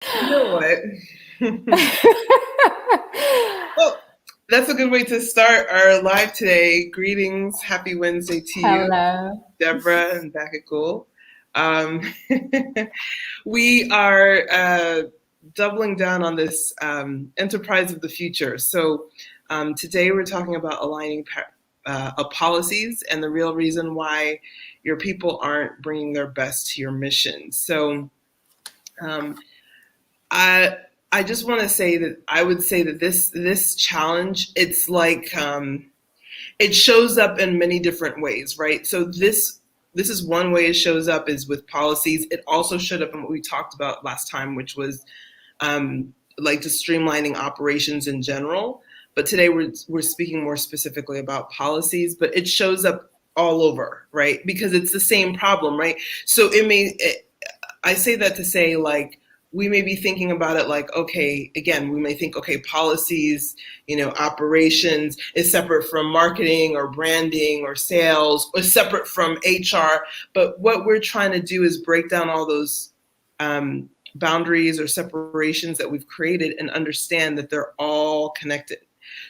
You know what? Well, that's a good way to start our live today. Greetings, happy Wednesday to you, Hello. Deborah and Bakakul. Um, we are doubling down on this enterprise of the future. So today we're talking about aligning policies and the real reason why your people aren't bringing their best to your mission. So um, I I just want to say that I would say that this challenge, it's like it shows up in many different ways, right? So this is one way it shows up is with policies. It also showed up in what we talked about last time, which was like just streamlining operations in general. But today we're speaking more specifically about policies, but it shows up all over, right? Because it's the same problem, right? So I say that to say, like, we may be thinking about it like, okay, again, we may think, okay, policies, operations is separate from marketing or branding or sales or separate from HR. But what we're trying to do is break down all those boundaries or separations that we've created and understand that they're all connected.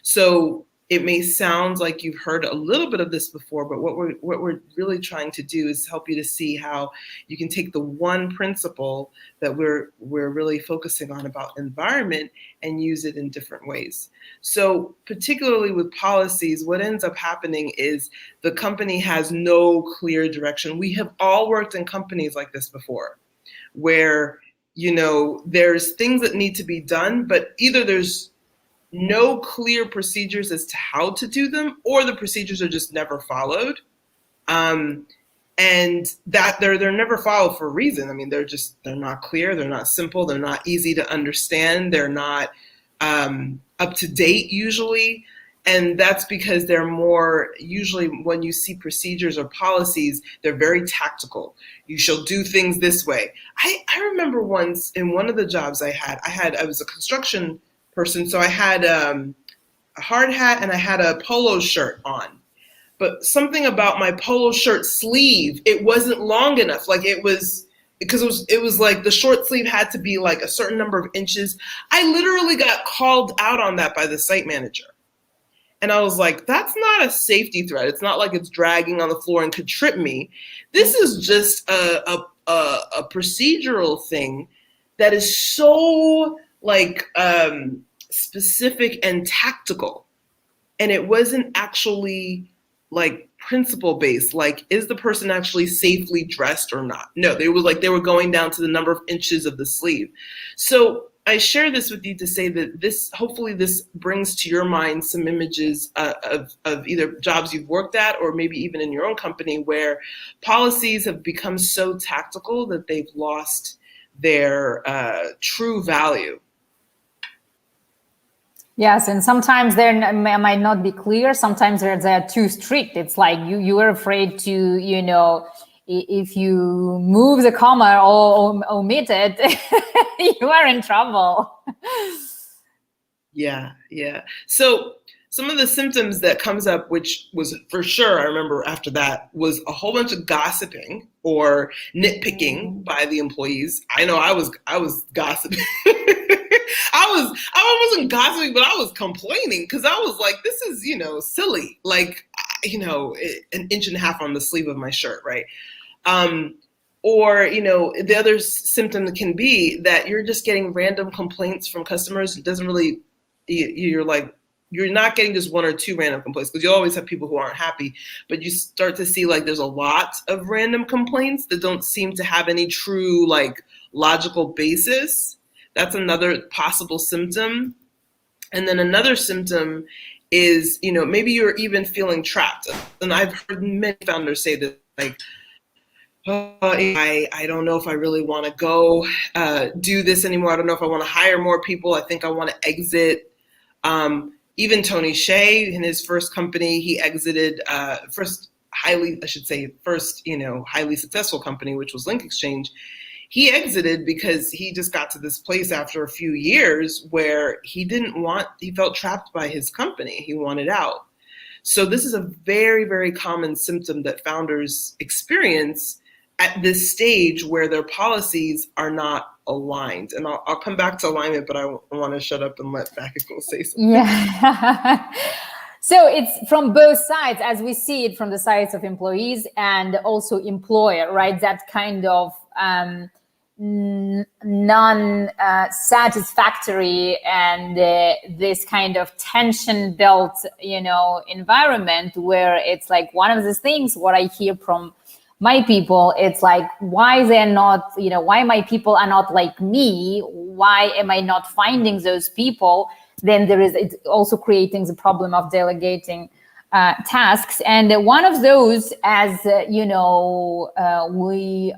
So it may sound like you've heard a little bit of this before, but what we're really trying to do is help you to see how you can take the one principle that we're really focusing on about environment and use it in different ways. So particularly with policies, what ends up happening is the company has no clear direction. We have all worked in companies like this before, where there's things that need to be done, but either there's no clear procedures as to how to do them, or the procedures are just never followed. And that they're never followed for a reason. I mean, they're not clear, they're not simple, they're not easy to understand, they're not up to date usually. And that's because they're more, usually when you see procedures or policies, they're very tactical. You shall do things this way. I remember once in one of the jobs I was a construction person, so I had a hard hat and I had a polo shirt on. But something about my polo shirt sleeve, it wasn't long enough. Like because it was like the short sleeve had to be like a certain number of inches. I literally got called out on that by the site manager. And I was like, that's not a safety threat. It's not like it's dragging on the floor and could trip me. This is just a procedural thing that is so like specific and tactical. And it wasn't actually like principle based, like, is the person actually safely dressed or not? No, they were going down to the number of inches of the sleeve. So I share this with you to say that hopefully this brings to your mind some images of either jobs you've worked at or maybe even in your own company where policies have become so tactical that they've lost their true value. Yes, and sometimes might not be clear. Sometimes they're too strict. It's like you are afraid to, if you move the comma or omit it, you are in trouble. Yeah. So some of the symptoms that comes up, which was for sure, I remember after that, was a whole bunch of gossiping or nitpicking by the employees. I know I was gossiping. I wasn't gossiping, but I was complaining because I was like, this is, silly. Like, an inch and a half on the sleeve of my shirt, right? Or, the other symptom can be that you're just getting random complaints from customers. It doesn't really, you're not getting just one or two random complaints, because you always have people who aren't happy, but you start to see like there's a lot of random complaints that don't seem to have any true like logical basis. That's another possible symptom. And then another symptom is, maybe you're even feeling trapped. And I've heard many founders say that, like, oh, I don't know if I really want to go do this anymore. I don't know if I want to hire more people. I think I want to exit. Even Tony Hsieh, in his first company, he exited highly successful company, which was Link Exchange. He exited because he just got to this place after a few years where he felt trapped by his company. He wanted out. So this is a very, very common symptom that founders experience at this stage where their policies are not aligned. And I'll come back to alignment, but I want to shut up and let Bakiko say something. Yeah. So it's from both sides, as we see it from the sides of employees and also employer, right? That kind of non-satisfactory and this kind of tension-built, environment where it's like one of the things what I hear from my people, it's like, why they're not, why my people are not like me? Why am I not finding those people? Then it's also creating the problem of delegating tasks. And one of those, as we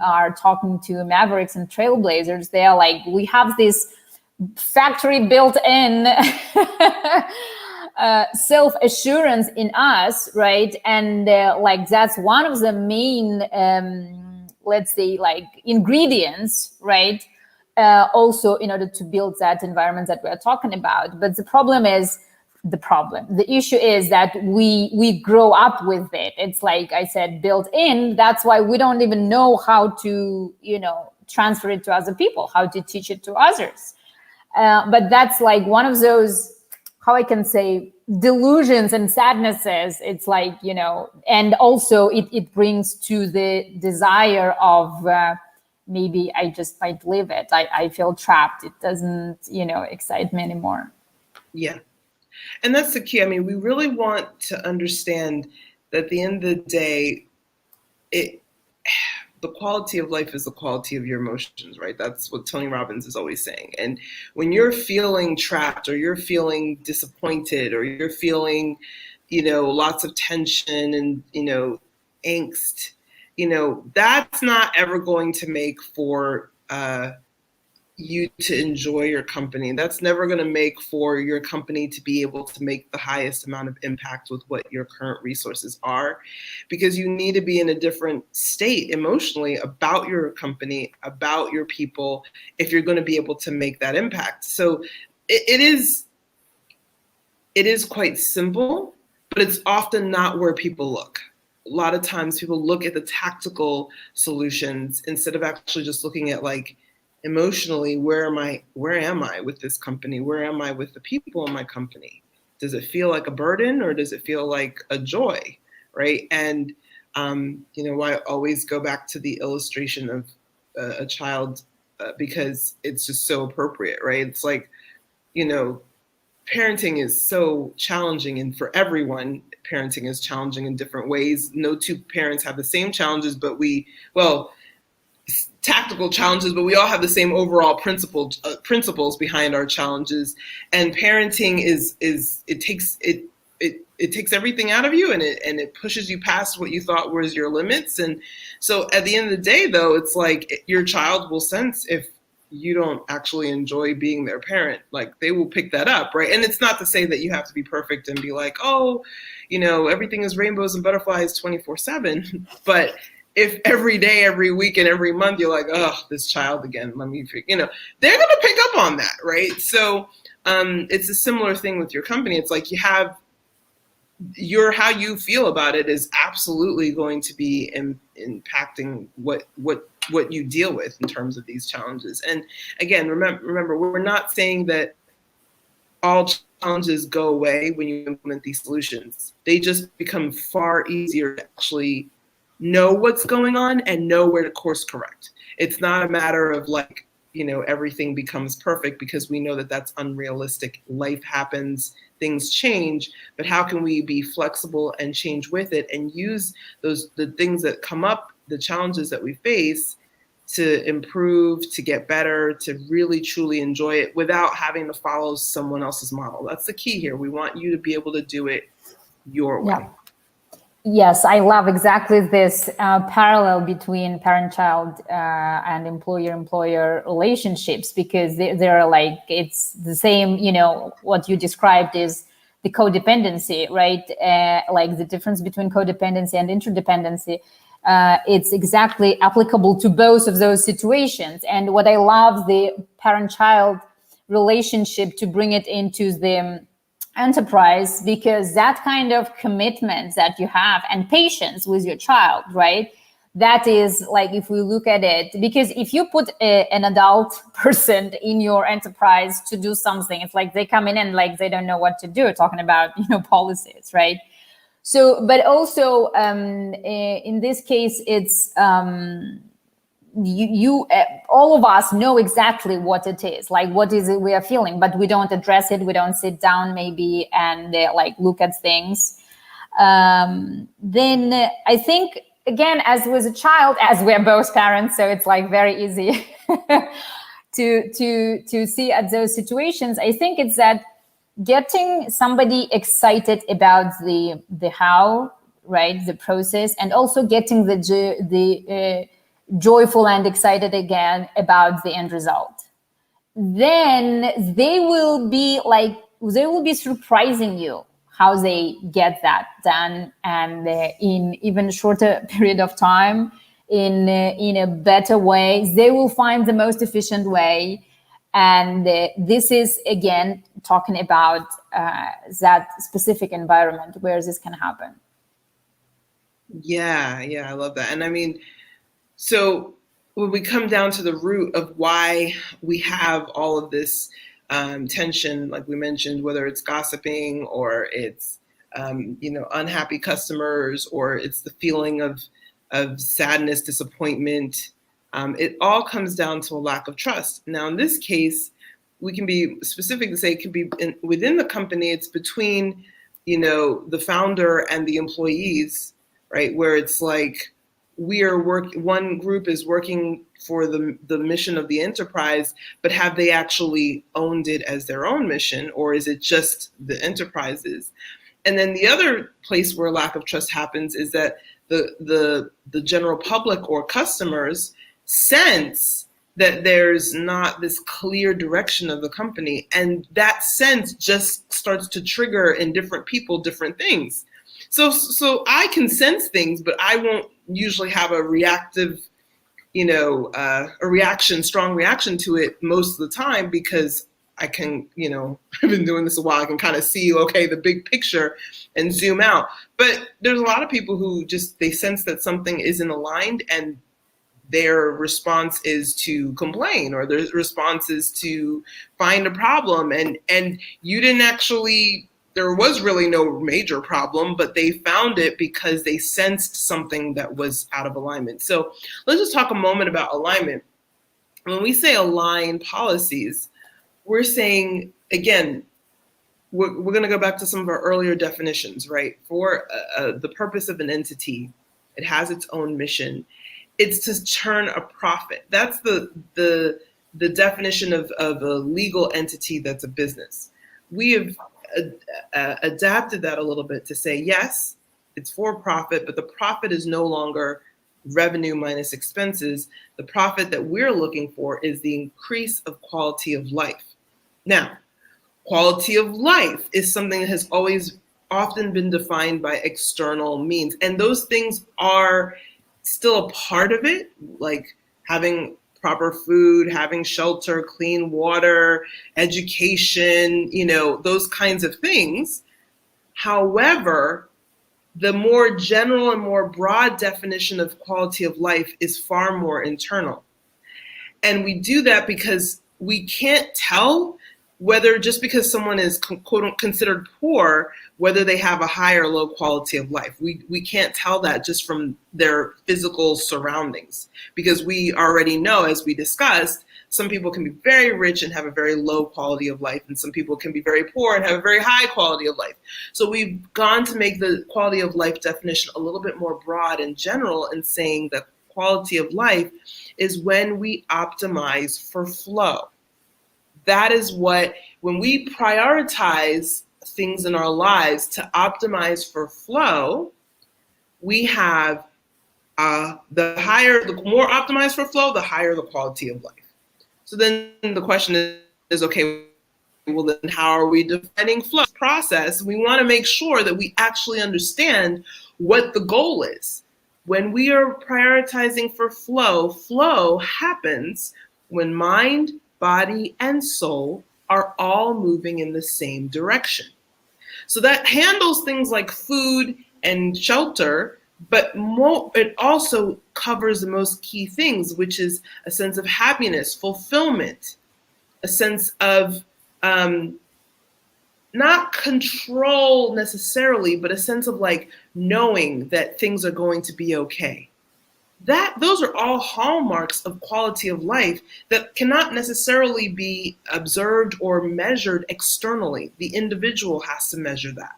are talking to Mavericks and Trailblazers, they are like, we have this factory built in self-assurance in us, right? And like that's one of the main, let's say, like ingredients, right? Also in order to build that environment that we're talking about. But the issue is that we grow up with it. It's like I said, built in. That's why we don't even know how to, transfer it to other people, how to teach it to others. But that's like one of those, how I can say, delusions and sadnesses. It's like, and also it brings to the desire of, maybe I just might leave it. I feel trapped. It doesn't, excite me anymore. Yeah. And that's the key. I mean, we really want to understand that at the end of the day, the quality of life is the quality of your emotions, right? That's what Tony Robbins is always saying. And when you're feeling trapped or you're feeling disappointed or you're feeling, lots of tension and, angst, that's not ever going to make for you to enjoy your company. That's never going to make for your company to be able to make the highest amount of impact with what your current resources are, because you need to be in a different state emotionally about your company, about your people, if you're going to be able to make that impact. So it is quite simple, but it's often not where people look. A lot of times people look at the tactical solutions instead of actually just looking at like, emotionally, where am I with this company? Where am I with the people in my company? Does it feel like a burden or does it feel like a joy, right? And, I always go back to the illustration of a child because it's just so appropriate, right? It's like, parenting is so challenging, and for everyone, parenting is challenging in different ways. No two parents have the same challenges, but tactical challenges, but we all have the same overall principles behind our challenges. And parenting it takes everything out of you, and it pushes you past what you thought was your limits. And so at the end of the day, though, it's like your child will sense if you don't actually enjoy being their parent. Like, they will pick that up, right? And it's not to say that you have to be perfect and be like, oh, everything is rainbows and butterflies 24/7, but if every day, every week, and every month you're like, oh, this child again, they're going to pick up on that, right? So it's a similar thing with your company. It's like you have how you feel about it is absolutely going to be impacting what you deal with in terms of these challenges. And again, remember, we're not saying that all challenges go away when you implement these solutions. They just become far easier to actually know what's going on and know where to course correct. It's not a matter of like, everything becomes perfect, because we know that that's unrealistic. Life happens, things change, but how can we be flexible and change with it and use the things that come up, the challenges that we face, to improve, to get better, to really truly enjoy it without having to follow someone else's model. That's the key here. We want you to be able to do it your way. Yeah. Yes, I love exactly this parallel between parent-child and employer-employer relationships, because they're like, it's the same, what you described is the codependency, right? Like the difference between codependency and interdependency. It's exactly applicable to both of those situations. And what I love the parent-child relationship to bring it into the enterprise, because that kind of commitment that you have and patience with your child, right? That is like, if we look at it, because if you put an adult person in your enterprise to do something, it's like they come in and like they don't know what to do, talking about, policies, right? So, but also in this case, it's all of us know exactly what it is, like what is it we are feeling, but we don't address it. We don't sit down maybe and like look at things. Then I think, again, as with a child, as we're both parents, so it's like very easy to see at those situations. I think it's that getting somebody excited about the how, right, the process, and also getting the joyful and excited again about the end result. Then they will be surprising you how they get that done, and in even shorter period of time, in a better way. They will find the most efficient way. And this is, again, talking about that specific environment where this can happen. Yeah, I love that. And I mean, so when we come down to the root of why we have all of this tension, like we mentioned, whether it's gossiping or it's unhappy customers, or it's the feeling of sadness, disappointment, it all comes down to a lack of trust. Now, in this case, we can be specific to say it could be within the company. It's between the founder and the employees, right? Where it's like one group is working for the mission of the enterprise, but have they actually owned it as their own mission, or is it just the enterprise's? And then the other place where lack of trust happens is that the general public or customers sense that there's not this clear direction of the company, and that sense just starts to trigger in different people different things. So I can sense things, but I won't usually have a reactive, strong reaction to it most of the time, because I can, I've been doing this a while. I can kind of see, okay, the big picture and zoom out. But there's a lot of people who they sense that something isn't aligned, and their response is to complain, or their response is to find a problem. And you didn't actually, there was really no major problem, but they found it because they sensed something that was out of alignment. So let's just talk a moment about alignment. When we say align policies, we're saying, again, we're going to go back to some of our earlier definitions, right? For the purpose of an entity, it has its own mission. It's to turn a profit. That's the definition of a legal entity that's a business. We have adapted that a little bit to say, yes, it's for profit, but the profit is no longer revenue minus expenses. The profit that we're looking for is the increase of quality of life. Now, quality of life is something that has always often been defined by external means, and those things are still a part of it, like having proper food, having shelter, clean water, education, those kinds of things. However, the more general and more broad definition of quality of life is far more internal. And we do that because we can't tell whether, just because someone is quote considered poor, whether they have a high or low quality of life. We can't tell that just from their physical surroundings, because we already know, as we discussed, some people can be very rich and have a very low quality of life, and some people can be very poor and have a very high quality of life. So we've gone to make the quality of life definition a little bit more broad and general, and saying that quality of life is when we optimize for flow. That is what, when we prioritize things in our lives to optimize for flow, we have the more optimized for flow, the higher the quality of life. So then the question is, okay, well then how are we defining flow process? We want to make sure that we actually understand what the goal is. When we are prioritizing for flow, flow happens when mind, body, and soul are all moving in the same direction. So that handles things like food and shelter, but it also covers the most key things, which is a sense of happiness, fulfillment, a sense of not control necessarily, but a sense of like knowing that things are going to be okay. Those are all hallmarks of quality of life that cannot necessarily be observed or measured externally. The individual has to measure that.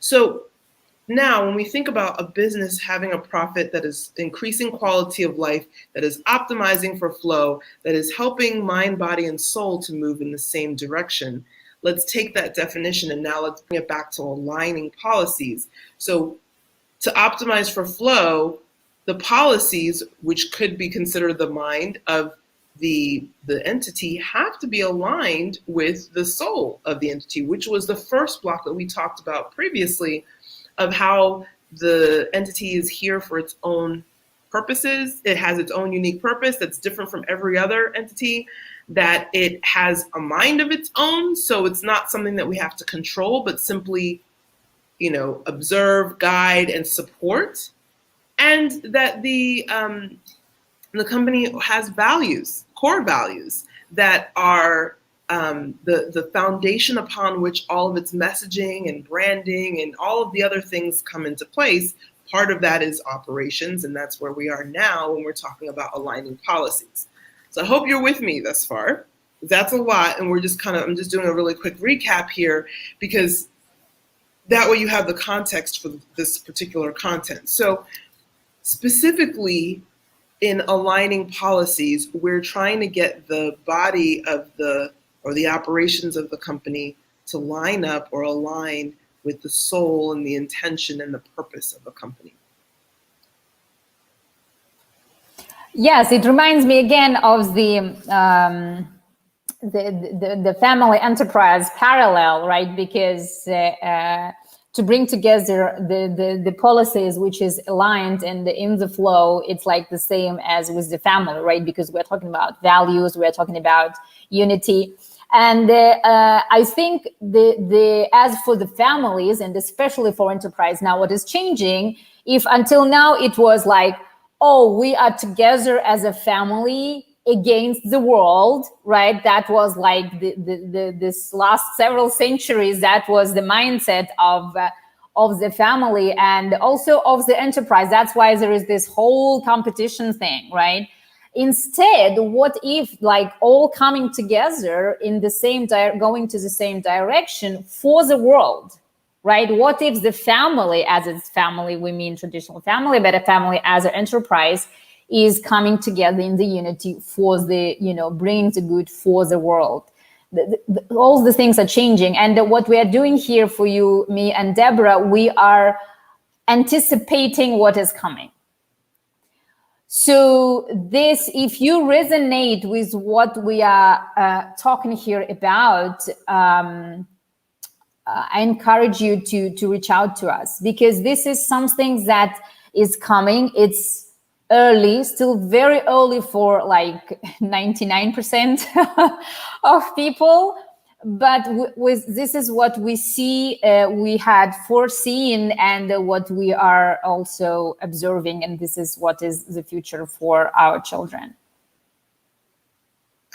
So now, when we think about a business having a profit that is increasing quality of life, that is optimizing for flow, that is helping mind, body, and soul to move in the same direction, let's take that definition and now let's bring it back to aligning policies. So to optimize for flow, the policies, which could be considered the mind of the entity, have to be aligned with the soul of the entity, which was the first block that we talked about previously, of how the entity is here for its own purposes. It has its own unique purpose that's different from every other entity, that it has a mind of its own. So it's not something that we have to control, but simply, observe, guide, and support. And that the company has values, core values, that are the foundation upon which all of its messaging and branding and all of the other things come into place. Part of that is operations, and that's where we are now when we're talking about aligning policies. So I hope you're with me thus far. That's a lot, and I'm just doing a really quick recap here, because that way you have the context for this particular content. So specifically, in aligning policies, we're trying to get the body of the operations of the company to line up or align with the soul and the intention and the purpose of the company. Yes, it reminds me again of the family enterprise parallel, right? Because to bring together the policies which is aligned and in the flow, it's like the same as with the family, right? Because we're talking about values, we're talking about unity. And I think as for the families, and especially for enterprise now, what is changing, if until now it was like, oh, we are together as a family against the world, right? That was like this last several centuries, that was the mindset of the family and also of the enterprise. That's why there is this whole competition thing, right? Instead, what if like all coming together in the same going to the same direction for the world, right? What if the family, as its family, we mean traditional family, but a family as an enterprise is coming together in the unity for the, bringing the good for the world. All the things are changing. And what we are doing here for you, me and Deborah, we are anticipating what is coming. So this, if you resonate with what we are talking here about, I encourage you to reach out to us, because this is something that is coming. It's early, still very early for like 99% of people. But this is what we see, we had foreseen, and what we are also observing, and this is what is the future for our children.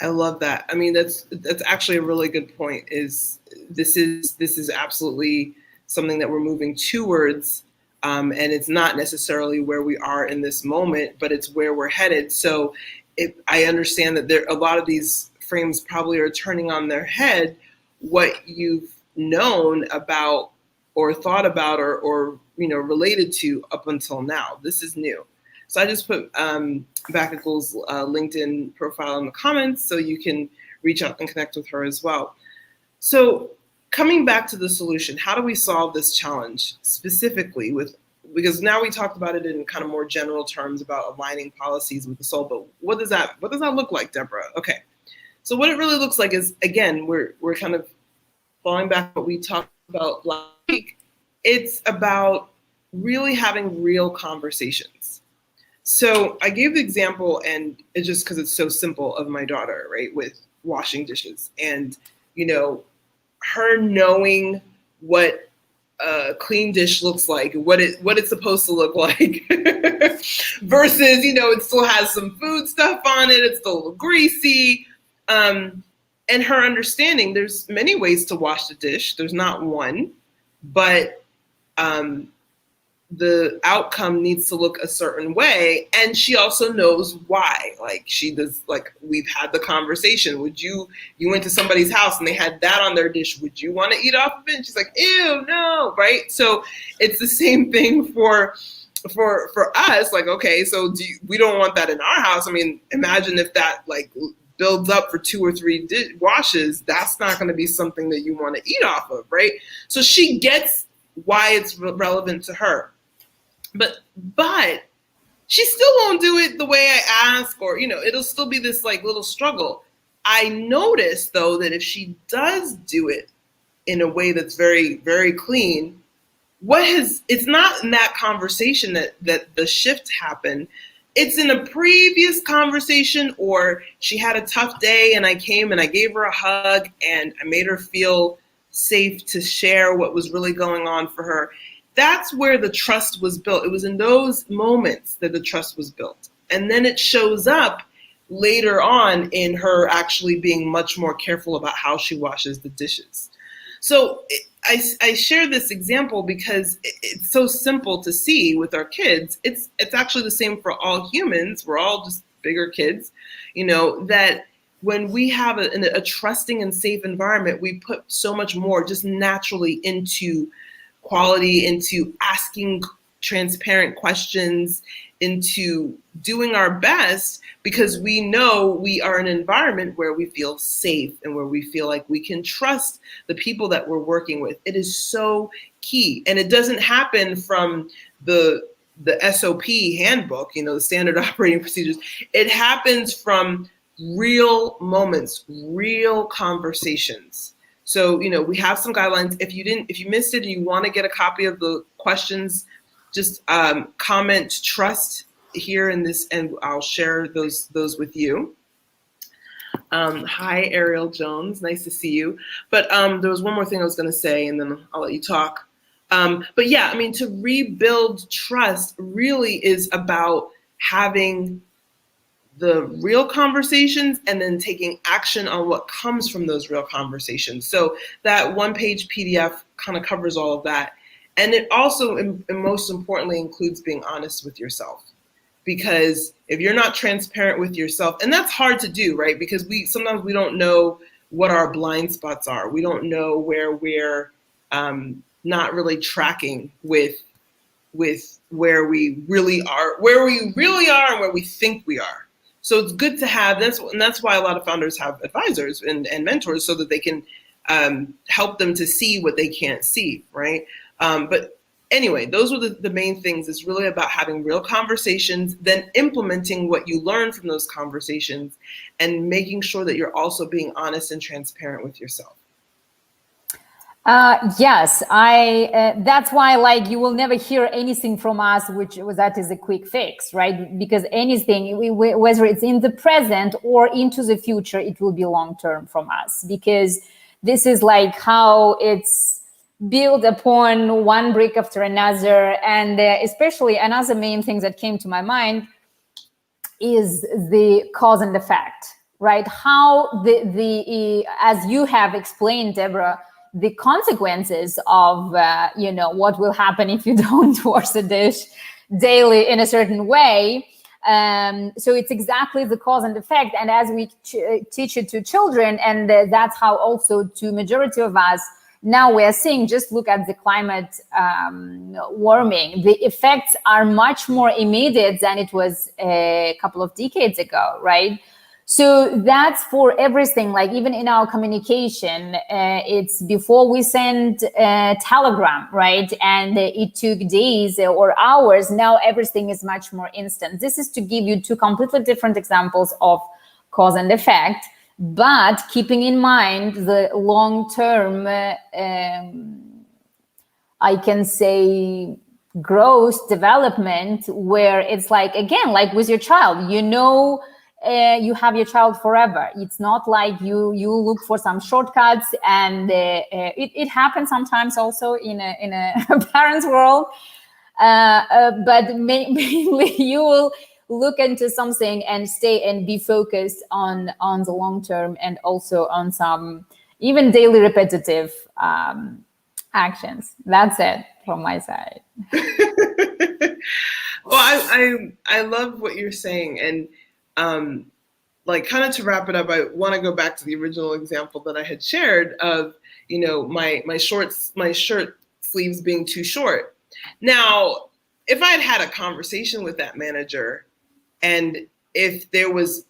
I love that. I mean, that's actually a really good point. This is absolutely something that we're moving towards, and it's not necessarily where we are in this moment, but it's where we're headed. So I understand that a lot of these frames probably are turning on their head what you've known about or thought about or related to up until now. This is new. So I just put Bakagul's LinkedIn profile in the comments so you can reach out and connect with her as well. So coming back to the solution, how do we solve this challenge specifically because now we talked about it in kind of more general terms about aligning policies with the soul, but what does that look like, Deborah? Okay. So what it really looks like is, again, we're kind of falling back to what we talked about last week. It's about really having real conversations. So I gave the example, and it's just because it's so simple, of my daughter, right, with washing dishes. And, her knowing what a clean dish looks like, what it's supposed to look like, versus, you know, it still has some food stuff on it, it's still a little greasy. And her understanding, there's many ways to wash the dish. There's not one, but the outcome needs to look a certain way. And she also knows why. Like, she does, like, we've had the conversation. You went to somebody's house and they had that on their dish. Would you want to eat off of it? And she's like, ew, no, right? So it's the same thing for us. Like, okay, so we don't want that in our house. I mean, imagine if that like builds up for 2 or 3 washes. That's not going to be something that you want to eat off of, right? So she gets why it's relevant to her. But she still won't do it the way I ask, or, you know, it'll still be this like little struggle. I notice though that if she does do it in a way that's very, very clean, it's not in that conversation that the shift happened. It's in a previous conversation, or she had a tough day and I came and I gave her a hug and I made her feel safe to share what was really going on for her. That's where the trust was built. It was in those moments that the trust was built. And then it shows up later on in her actually being much more careful about how she washes the dishes. So I share this example because it's so simple to see with our kids. It's actually the same for all humans. We're all just bigger kids, you know, that when we have a trusting and safe environment, we put so much more just naturally into quality, into asking transparent questions, into doing our best, because we know we are in an environment where we feel safe and where we feel like we can trust the people that we're working with. It is so key. And it doesn't happen from the SOP handbook, you know, the standard operating procedures. It happens from real moments, real conversations. So, you know, we have some guidelines. If you missed it and you want to get a copy of the questions, just comment trust here in this, and I'll share those with you. Hi, Ariel Jones. Nice to see you. But there was one more thing I was going to say, and then I'll let you talk. But yeah, I mean, to rebuild trust really is about having the real conversations and then taking action on what comes from those real conversations. So that 1-page PDF kind of covers all of that. And it also, and most importantly, includes being honest with yourself. Because if you're not transparent with yourself, and that's hard to do, right? Because sometimes we don't know what our blind spots are. We don't know where we're not really tracking with where we really are, and where we think we are. So it's good to have, that's why a lot of founders have advisors and mentors, so that they can help them to see what they can't see, right? But anyway, those were the main things. It's really about having real conversations, then implementing what you learn from those conversations, and making sure that you're also being honest and transparent with yourself. Yes, that's why, like, you will never hear anything from us that is a quick fix, right? Because anything, whether it's in the present or into the future, it will be long-term from us, because this is like how it's built upon one brick after another. And especially another main thing that came to my mind is the cause and effect, right? How as you have explained, Deborah, the consequences of, what will happen if you don't wash the dish daily in a certain way. So it's exactly the cause and effect. And as we teach it to children, and that's how also to majority of us, now we're seeing, just look at the climate warming. The effects are much more immediate than it was a couple of decades ago, right? So that's for everything, like even in our communication, it's before we send a telegram, right? And it took days or hours. Now everything is much more instant. This is to give you 2 completely different examples of cause and effect, but keeping in mind the long-term, I can say, growth, development, where it's like, again, like with your child, you have your child forever. It's not like you look for some shortcuts, and it happens sometimes also in a parent's world. But mainly you will look into something and stay and be focused on the long term, and also on some even daily repetitive actions. That's it from my side. Well, I love what you're saying, and like, kind of to wrap it up, I want to go back to the original example that I had shared of, you know, my shirt sleeves being too short. Now, if I had a conversation with that manager, and if there was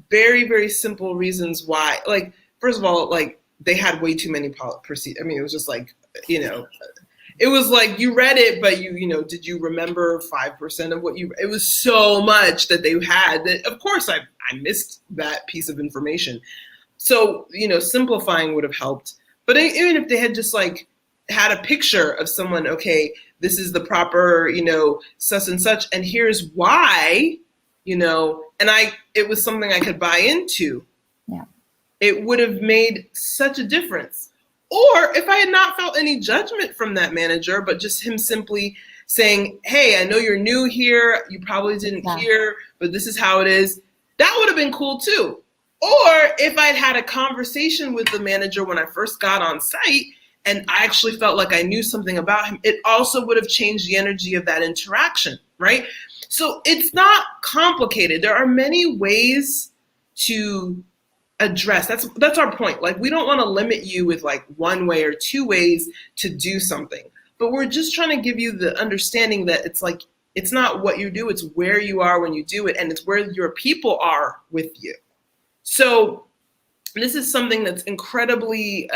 very, very simple reasons why, like, first of all, like, they had way too many procedures. I mean, it was just like, you know, it was like you read it, but you know, did you remember 5% of what you, it was so much that they had that, of course, I missed that piece of information. So, you know, simplifying would have helped. But even if they had just like had a picture of someone, okay, this is the proper, you know, such and such, and here's why, you know, and it was something I could buy into. Yeah. It would have made such a difference. Or if I had not felt any judgment from that manager, but just him simply saying, hey, I know you're new here, you probably didn't hear, but this is how it is, that would have been cool too. Or if I'd had a conversation with the manager when I first got on site, and I actually felt like I knew something about him, it also would have changed the energy of that interaction, right? So it's not complicated. There are many ways to address. That's our point. Like, we don't want to limit you with like one way or two ways to do something, but we're just trying to give you the understanding that it's like, it's not what you do, it's where you are when you do it, and it's where your people are with you. So this is something that's incredibly,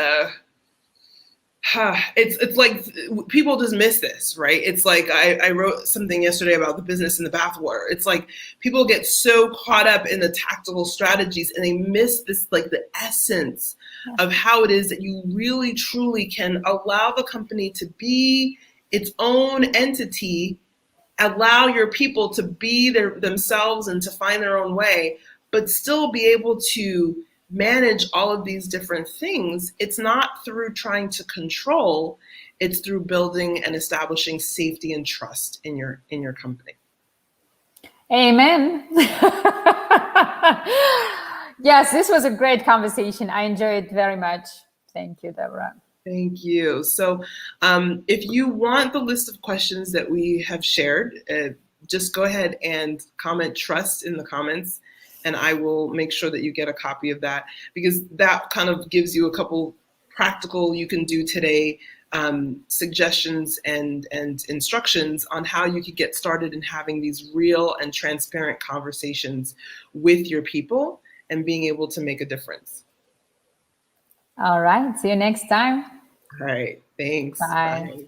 it's like people just miss this, right? It's like I wrote something yesterday about the business in the bathwater. It's like people get so caught up in the tactical strategies, and they miss this, like, the essence of how it is that you really truly can allow the company to be its own entity, allow your people to be themselves and to find their own way, but still be able to manage all of these different things. It's not through trying to control, it's through building and establishing safety and trust in your company. Amen. Yes, this was a great conversation. I enjoyed it very much. Thank you, Deborah. Thank you. So if you want the list of questions that we have shared, just go ahead and comment trust in the comments, and I will make sure that you get a copy of that, because that kind of gives you a couple practical you can do today suggestions and instructions on how you could get started in having these real and transparent conversations with your people and being able to make a difference. All right. See you next time. All right. Thanks. Bye. Bye.